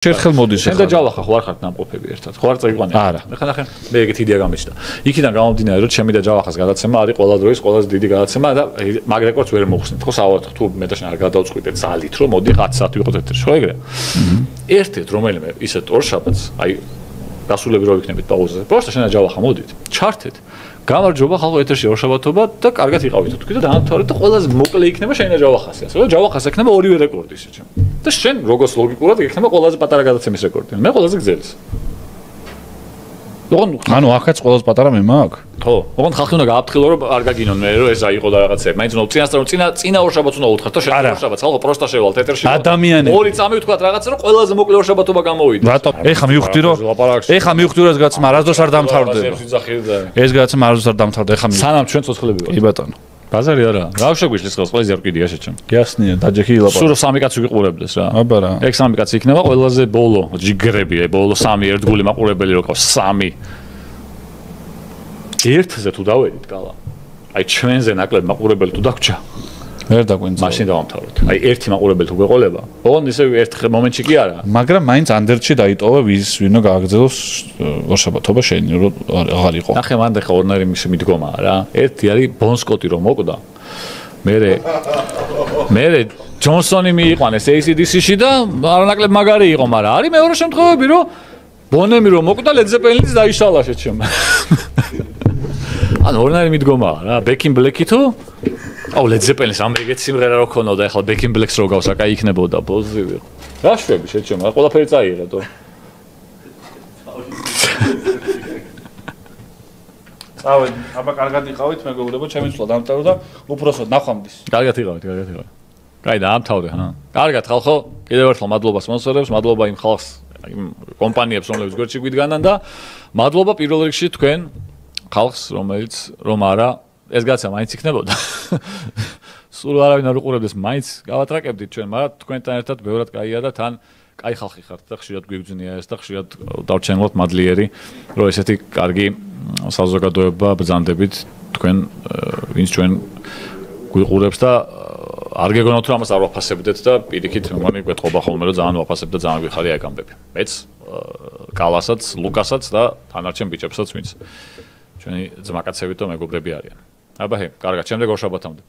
ერთხელ მოდის ახლა. შენ და ჯავახა ხო არ ხართ ნამყოფები ერთად. ხო არ წაიყვანე? არა. ნახე, მე ეგეთი იდეა გამიჩნდა. იქიდან გამომდინარე, რომ ჩემი და ჯავახას გადაცემა არის ყველა დროის ყველაზე დიდი გადაცემა და მაგ რეკორდს ვერ მოხსნით. ხო საავადმყოფო თუ მეტაშენ არ გადავწყვიტეთ ძალით, რომ მოდი 10 საათი ვიყოთ ეთერში, ხო ეგრეა? ერთ-ერთ რომელიმე ისეთ ორ შაბათს, აი გასულები რო ვიქნებით პაუზაზე. პროსტა შენ და ჯავახა მოდით. ჩართეთ. გამარჯობა ხალხო ეთერში ორშაბათობა და კარგად იყავით თქვი და დაამთავრეთ და ყველაზე მოკლე იქნება შენ და ჯავახასი ასე რომ ჯავახას ექნება ორივე რეკორდი ისე ჩემ და შენ როგორც ლოგიკურად იქნება ყველაზე პატარა გადაცემის რეკორდი მე ყველაზე გძელის ანუ ახაც ყველაზე პატარა მე მაქვს ხო ოღონდ ხალხი უნდა გააფრთხილო რომ არ გაგინონ მე რომ ეს აიყო და რაღაცა მაინც უნდა წინასწარ წინა ორშაბათს უნდა უთხრათ და შენ ორშაბათს ხალხო პროსტა შევალთ ეთერში ადამიანები ორი წამი ვთქვათ რაღაცა რომ ყველაზე მოკლე ორშაბათობა გამოვიდა რატო ეხა მივხვდი რომ ეს გადაცემა არასდროს არ დამთავრდება ეს გადაცემა არასდროს არ დამთავრდება ეხა სანამ ჩვენ ცოცხლები ვართ კი ბატონო ბაზარი არა რა შეგვიშლის ხელს ყველაზე არ კიდია შეჩემ გიასნია დაჯექი ილაპარაკო სულ სამი კაცი ვიყურებდეს რა აბა რა ეგ სამი კაცი იქნება ყველაზე ბოლო ჯიგრები ბოლო სამი ერთგული მაყურებელი რო ყავს სამი ერთზე თუ დავედით გალა აი ჩვენზე ნაკლებ მაყურებელი თუ დაგჭა ვერ დაგვენწა მაშინ დავამთავროთ აი ერთი მაყურებელი თუ გვეყოლება ოღონდ ისე ერთ მომენტში კი არა მაგრამ მაინც ანდერჩი დაიტოვა ვინო გააგრძელოს ორშაბათობა შენი რომ აღარ იყო ნახე მანდ ხა ორნაირი მიდგომაა რა ერთი არის ბონსკოტი რომ მოკვდა მე ჯონსონი მიიყვანეს AC/DC-ში და არანაკლებ მაგარი იყო მაგრამ არის მეორე შემთხვევები რომ ბონემი რომ მოკვდა ლედზეპელინიც დაიშალა შეჩემ ანუ ორნაირი მიდგომაა რა ბეკინ ბლეკი თუ აუ ლედზეპელინის ამერიკეთ სიმღერა რო ქონოდა ახლა ბეკინ ბლეკს რო გავს აკა იქნებოდა პოზიტივი რა შვები შეჩემ რა ყველაფერი წაიღეთო წავედი აბა კარგად იყავით მეგობრებო ჩემი ცვლა დამთავრდა და უფროსოდ ნახვამდის კარგად იყავით კაი დაამთავრე ჰა კარგად ხალხო კიდევ ერთხელ მადლობა სპონსორებს მადლობა იმ ხალხს იმ კომპანიებს რომლებიც გვერდში გვიდგანან და მადლობა პირველ რიგში თქვენ ხალხს რომელიც რომ არა ეს გაცა მაინც იქნებოდა სულ არავინ არ უყურებდეს მაინც გავატრაკებდით ჩვენ მაგრამ თქვენთან ერთად ბევრად კაია და თან კაი ხალხი ხართ და ხშირად გვიგზნია ეს და ხშირად დავჩენილოთ მადლიერი რომ ესეთი კარგი საზოგადოება ბრძანდებით თქვენ ვინც ჩვენ გვიყურებს და არ გეგონოთ რომ ამას არ ვაფასებდეთ და პირიქით მეგონი გვეთყობა ხოლმე რომ ძალიან ვაფასებთ და ძალიან გვიხარია ეგ ამბები მეც კალასაც ლუკასაც და თანარჩენ ბიჭებსაც ვინც ჩვენი ძმაკაცები და მეგობრები არიან აბა კარგად შემდეგ ორშაბათამდე